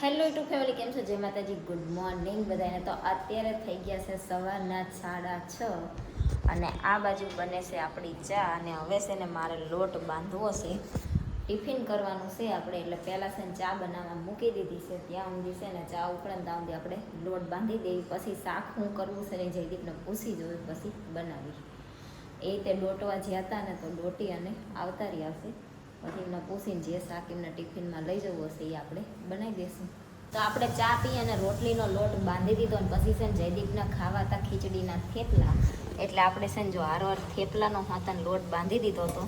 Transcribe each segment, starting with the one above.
Hello YouTube family, કેમ છો? જય માતાજી, ગુડ મોર્નિંગ બધાને. તો અત્યારે થઈ ગયા છે સવારના 6:30 અને આ બાજુ બને છે આપણી ચા. અને હવે છે ને મારે લોટ બાંધવો છે, ટિફિન કરવાનું છે આપણે. એટલે પહેલાં છે ને ચા બનાવવા મૂકી દીધી છે. ત્યાં ઊંધી છે ને ચા ઉકળે ત્યાં ઊંધી આપણે લોટ બાંધી દેવી. પછી શાક શું કરવું છે ને જયદીપને પૂછી જોયું, પછી બનાવી. એ રીતે દોટવા જ્યાં હતા ને તો દોટી અને આવતા રહ્યા છે. પછી એમને પૂછીને જે શાક એમને ટિફિનમાં લઈ જવું હશે એ આપણે બનાવી દઈશું. તો આપણે ચા પી અને રોટલીનો લોટ બાંધી દીધો. અને પછી છે ને જયદીપને ખાવા હતા ખીચડીના થેપલા. એટલે આપણે છે ને જો હારવાર થેપલાનો હાથનો લોટ બાંધી દીધો હતો.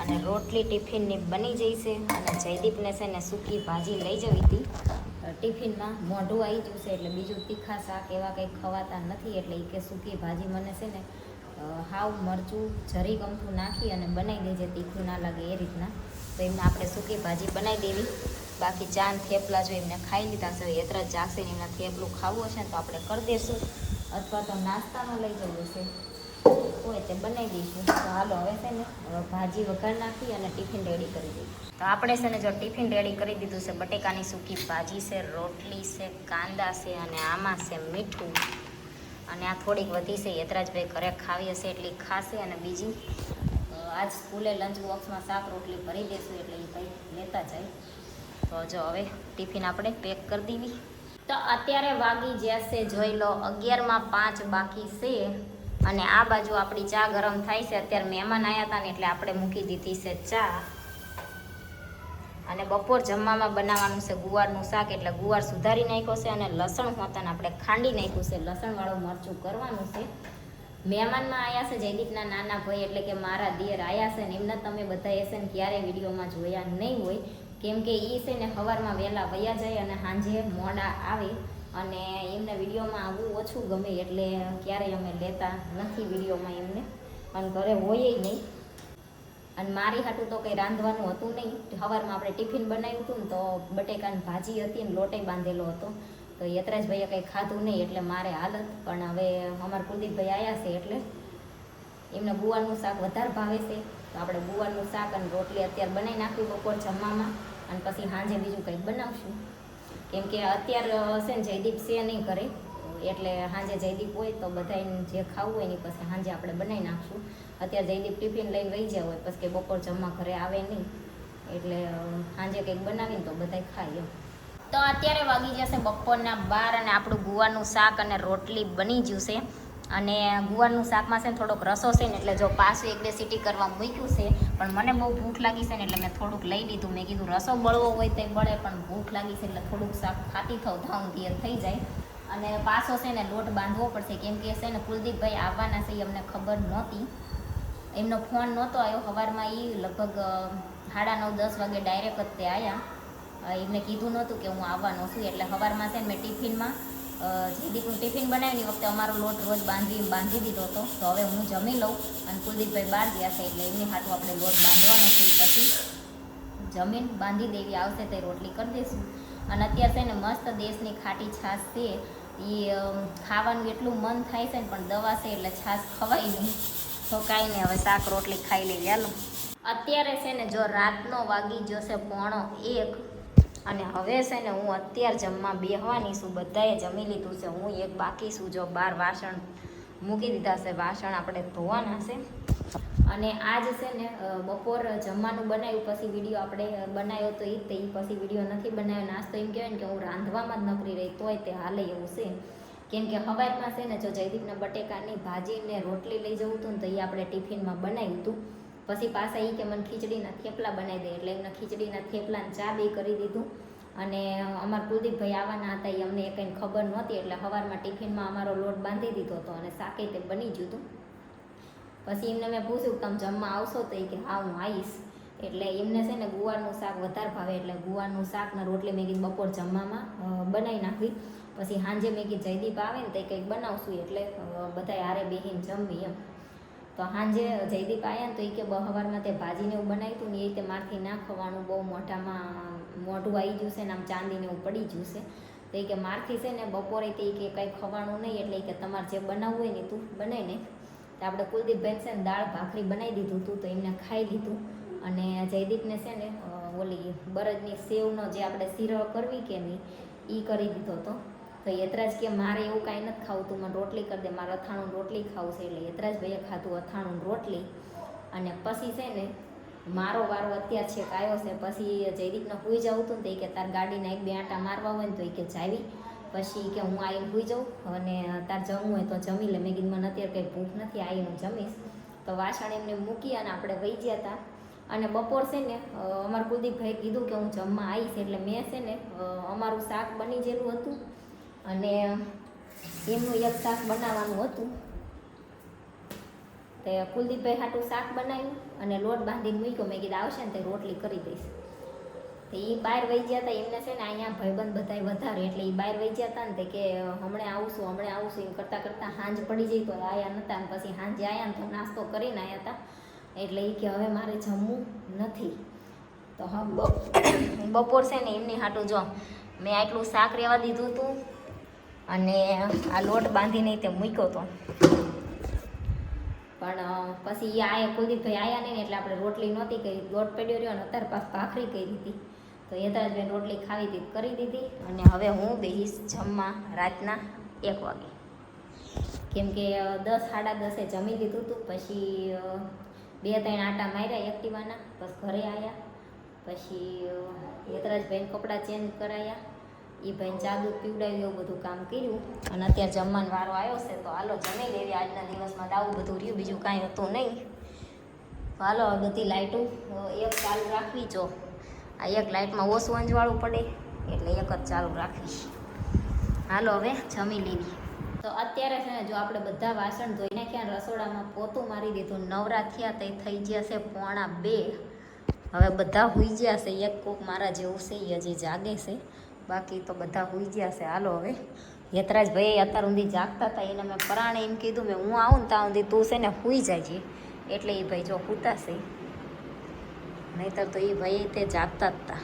અને રોટલી ટિફિનની બની જઈ છે. અને જયદીપને છે ને સૂકી ભાજી લઈ જવી હતી ટિફિનમાં. મોઢું આવી ગયું છે એટલે બીજું તીખા શાક એવા કંઈ ખવાતા નથી. એટલે એ કે સૂકી ભાજી મને છે ને હાવ મરચું જરી ગમતું નાખી અને બનાવી દેજે, તીખું ના લાગે એ રીતના. તો એમને આપણે સૂકી ભાજી બનાવી દેવી. બાકી ચા ને થેપલા જો એમને ખાઈ લીધા છે. એતરા જ જાગશે ને એમને થેપલું ખાવું હશે ને તો આપણે કરી દઈશું, અથવા તો નાસ્તામાં લઈ જવું હશે હોય તે બનાવી દઈશું. તો હાલો હવે છે ને ભાજી વઘાર નાખી અને ટિફિન રેડી કરી દઈએ. તો આપણે છે ને જો ટિફિન રેડી કરી દીધું છે. બટેકાની સૂકી ભાજી છે, રોટલી છે, કાંદા છે અને આમાં છે મીઠું. અને આ થોડીક વધી છે, યતરાજભાઈ ઘરે ખાવી હશે એટલી ખાશે. અને બીજી આજ સ્કૂલે લંચ બોક્સમાં શાક રોટલી ભરી દઈશું એટલે એ કંઈ લેતા જાય. તો જો હવે ટિફિન આપણે પેક કરી દેવી. તો અત્યારે વાગી જશે જોઈ લો 11:05 બાકી છે. અને આ બાજુ આપણી ચા ગરમ થાય છે. અત્યારે મહેમાન આવ્યા હતા ને એટલે આપણે મૂકી દીધી છે ચા. અને બપોર જમવામાં બનાવવાનું છે ગુવારનું શાક. એટલે ગુવાર સુધારી નાખ્યો છે અને લસણ હોતાને આપણે ખાંડી નાખ્યું છે. લસણવાળું મરચું કરવાનું છે. મહેમાનમાં આવ્યા છે જયદીપના નાના ભાઈ, એટલે કે મારા દિયર આવ્યા છે ને. એમને તમે બધા હશે ને ક્યારેય વિડીયોમાં જોયા નહીં હોય, કેમ કે એ છે ને સવારમાં વહેલા વયા જાય અને સાંજે મોડા આવે. અને એમને વિડીયોમાં આવવું ઓછું ગમે એટલે ક્યારેય અમે લેતા નથી વિડીયોમાં એમને. અને ઘરે હોય નહીં. અને મારી હાટું તો કંઈ રાંધવાનું હતું નહીં. સવારમાં આપણે ટિફિન બનાવ્યું હતું ને તો બટેકાની ભાજી હતી ને લોટે બાંધેલો હતો. તો યતરાજભાઈએ કંઈ ખાધું નહીં એટલે મારે હાલત. પણ હવે અમારા કુલદીપભાઈ આવ્યા છે એટલે એમને ગુવારનું શાક વધારે ભાવે છે. તો આપણે ગુવારનું શાક અને રોટલી અત્યારે બનાવી નાખ્યું બપોર જમવામાં. અને પછી સાંજે બીજું કંઈક બનાવશું. કેમ કે અત્યારે હશે ને જયદીપ છે નહીં કરે, એટલે સાંજે જયદીપ હોય તો બધાને જે ખાવું હોય ને પછી સાંજે આપણે બનાવી નાખશું. અત્યારે જયદીપ ટિફિન લઈને વહી જાય હોય પછી કે બપોર જમવા ઘરે આવે નહીં, એટલે સાંજે કંઈક બનાવીને તો બધા ખાય એમ. તો અત્યારે વાગી જશે બપોરના 12 અને આપણું ગુવારનું શાક અને રોટલી બની ગયું છે. અને ગુવારનું શાકમાં છે ને થોડોક રસો છે ને એટલે જો પાછું 1-2 સીટી કરવા મૂક્યું છે. પણ મને બહુ ભૂખ લાગી છે ને એટલે મેં થોડુંક લઈ લીધું. મેં કીધું રસો બળવો હોય તો બળે, પણ ભૂખ લાગી છે એટલે થોડુંક શાક ખાતી થાવ ધાઉં ધીર થઈ જાય. અને પાછો છે ને લોટ બાંધવો પડશે, કેમ કે છે ને કુલદીપભાઈ આવવાના છે એ અમને ખબર નહોતી. એમનો ફોન નહોતો આવ્યો સવારમાં. એ લગભગ 9:30-10 વાગે ડાયરેક્ટ જ તે આવ્યા. એમને કીધું નહોતું કે હું આવવાનો છું. એટલે સવારમાં છે ને મેં ટિફિનમાં જયદીપનું ટિફિન બનાવીની વખતે અમારો લોટ રોજ બાંધી દીધો હતો. તો હવે હું જમી લઉં અને કુલદીપભાઈ બહાર ગયા છે એટલે એમની હાથું આપણે લોટ બાંધવાનો છે. પછી જમીન બાંધી દેવી, આવશે તે રોટલી કરી દઈશું. અને અત્યારે છે ને મસ્ત દેશની ખાટી છાશ છે. એ ખાવાનું એટલું મન થાય છે ને, પણ દવા છે એટલે છાશ ખવાય નહીં. તો કાંઈ નહીં, હવે શાક રોટલી ખાઈ લઈએ હાલો. અત્યારે છે ને જો રાતનો વાગી જશે 1:45 અને હવે છે ને હું અત્યારે જમવા બેસવાની છું. બધાએ જમી લીધું છે, હું એક બાકી છું. જો 12 વાસણ મૂકી દીધા છે, વાસણ આપણે ધોવાના છે. અને આજ છે ને બપોર જમવાનું બનાવ્યું પછી વિડીયો આપણે બનાવ્યો તો એ પછી વિડીયો નથી બનાવ્યો. નાસ્તો એમ કહેવાય ને કે હું રાંધવામાં જ નકરી રહી તોય તે હાલે એવું છે. કેમ કે સવારમાં છે ને જો જયદીપને બટેકાની ભાજી ને રોટલી લઈ જવું હતું ને તો એ આપણે ટિફિનમાં બનાવ્યું હતું. પછી પાછા એ કે મને ખીચડીના થેપલા બનાવી દે એટલે એમને ખીચડીના થેપલાને ચા બી કરી દીધું. અને અમારા કુલદીપભાઈ આવવાના હતા એ અમને કંઈ ખબર નહોતી એટલે સવારમાં ટિફિનમાં અમારો લોટ બાંધી દીધો હતો અને શાકે તે બની ગયું હતું. પછી એમને મેં પૂછ્યું કે તમે જમવા આવશો તો એ કે હા હું આવીશ. એટલે એમને છે ને ગુવારનું શાક વધારે ભાવે એટલે ગુવારનું શાકના રોટલી મેં કીધું બપોર જમવામાં બનાવી નાખવી. પછી સાંજે મેં કીધું જયદીપ આવે ને તો કંઈક બનાવશું એટલે બધા હારે બેસીને જમવી એમ. તો સાંજે જયદીપ આવ્યા ને તો એ કે સવારમાં તે ભાજીને એવું બનાવ્યું હતું ને એ રીતે મારથી ના ખવાનું, બહુ મોઢું આવી ગયું છે ને આમ ચાંદીને એવું પડી ગયું છે. તો એ કે મારથી છે ને બપોરે તે કે કંઈ ખવાનું નહીં એટલે કે તમારે જે બનાવવું હોય ને તું બનાવીને. તો આપણે કુલદીપભાઈ છે ને દાળ ભાખરી બનાવી દીધું હતું તો એમને ખાઈ લીધું. અને જયદીપને છે ને ઓલી બરજની સેવનો જે આપણે શીરો કરવી કે નહીં એ કરી દીધો હતો. તો યતરાજ કે મારે એવું કાંઈ નથી ખાવું, તું મને રોટલી કરી દે, મારે અથાણું રોટલી ખાવું છે. એટલે યતરાજ ભાઈએ ખાધું અથાણું રોટલી. અને પછી છે ને મારો વારો અત્યાર છે આવ્યો છે. પછી જયદીપને સૂઈ જવું હતું ને, તો કે તાર ગાડીના એક બે આંટા મારવા હોય ને તો એ કે જાવી, પછી કે હું આવીને સૂઈ જાઉં અને તાર જમવું હોય તો જમી લે. મેં કીધું મને અત્યારે કંઈ ભૂખ નથી, આવી હું જમીશ. તો વાસણ એમને મૂકી અને આપણે વહી ગયા હતા. અને બપોર છે ને અમારા કુલદીપભાઈ કીધું કે હું જમવા આવીશ, એટલે મેં છે ને અમારું શાક બની ગયેલું હતું અને એમનું એક શાક બનાવવાનું હતું. તે કુલદીપભાઈ હાટું શાક બનાવ્યું અને લોટ બાંધીને મૂક્યો. મેં કીધું આવશે ને તે રોટલી કરી દઈશ. તો એ બહાર વહી ગયા હતા. એમને છે ને અહીંયા ભાઈબંધ બધાય વધારે, એટલે એ બહાર વહી ગયા હતા ને તે કે હમણાં આવશું એમ કરતાં કરતાં સાંજ પડી જઈ તો આવ્યા નહોતા. અને પછી સાંજે આવ્યા ને તો નાસ્તો કરીને આવ્યા હતા. એટલે એ કે હવે મારે જમવું નથી. તો હા બપોર છે ને એમની હાટું જો મેં આટલું શાક રહેવા દીધું હતું અને આ લોટ બાંધીને તે મૂક્યો હતો. પણ પછી એ આયા કુલદીપભાઈ આવ્યા નહીં ને એટલે આપણે રોટલી નહોતી કરી, લોટ પડ્યો રહ્યો અને અત્યારે પાછ ભાખરી કરી હતી. તો યતરાજભાઈ રોટલી ખાવી હતી કરી દીધી. અને હવે હું બેહીશ જમવા રાતના 1 વાગે, કેમ કે 10 સાડા 10 જમી લીધું હતું. પછી 2-3 આંટા માર્યા એક્ટિવાના, બસ ઘરે આવ્યા. પછી યતરાજભાઈને કપડાં ચેન્જ કરાયા, એ ભાઈને ચા દૂધ પીવડાવ્યું, એવું બધું કામ કર્યું. અને અત્યારે જમવાનો વારો આવ્યો છે. તો હાલો જમી લેવી. આજના દિવસમાં આવું બધું રહ્યું, બીજું કાંઈ હતું નહીં. તો હાલો બધી લાઇટો એક ચાલુ રાખવી. જો આ એક લાઇટમાં ઓછું અંજવાળું પડે એટલે એક જ ચાલુ રાખવી. હાલો હવે જમી લેવી. તો અત્યારે છે ને જો આપણે બધા વાસણ ધોઈ નાખ્યા, રસોડામાં પોતું મારી દીધું, નવરા થયા તે થઈ ગયા છે 1:45. હવે બધા સૂઈ ગયા છે. એક કોક મારા જેવું છે એ હજી જાગે છે, બાકી તો બધા સૂઈ ગયા છે. હાલો હવે યતરાજભાઈ અત્યાર સુધી જાગતા હતા, એને મેં પરાણે એમ કીધું મેં હું આવું ને ત્યાં સુધી તું છે ને સૂઈ જાય. એટલે એ ભાઈ જો સૂતાશે, નહીંતર તો એ ભાઈ તે જાગતા જ હતા.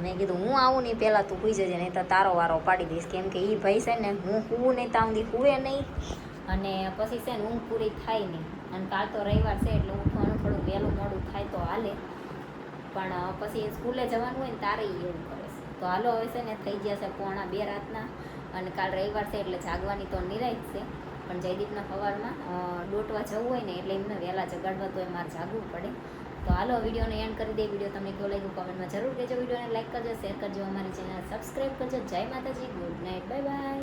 મેં કીધું હું આવું નહીં પહેલાં તું સૂઈ જજે, નહીં તો તારો વારો પાડી દઈશ. કેમ કે એ ભાઈ છે ને હું સૂવું નહીં ત્યાં સુધી સૂવે નહીં, અને પછી છે ને ઊંઘ પૂરી થાય નહીં. અને કાલ તો રવિવાર છે એટલે ઉઠવાનું થોડું વહેલું મોડું થાય તો હાલે, પણ પછી સ્કૂલે જવાનું હોય ને તારે એવું કરે છે. તો હાલો હવે છે ને થઈ ગયા છે 1:45 રાતના. અને કાલ રવિવાર છે એટલે જાગવાની તો નિરાશ છે, પણ જયદીપના સવારમાં દોટવા જવું હોય ને એટલે એમને વહેલા જગાડવા તો મારે જાગવું પડે. તો હાલો વિડીયોને એન્ડ કરી દે. વિડીયો તમને કેવો લાગ્યું કોમેન્ટમાં જરૂર કહેજો. વિડીયોને લાઈક કરજો, શેર કરજો, અમારી ચેનલ સબસ્ક્રાઈબ કરજો. જય માતાજી, ગુડ નાઇટ, બાય બાય.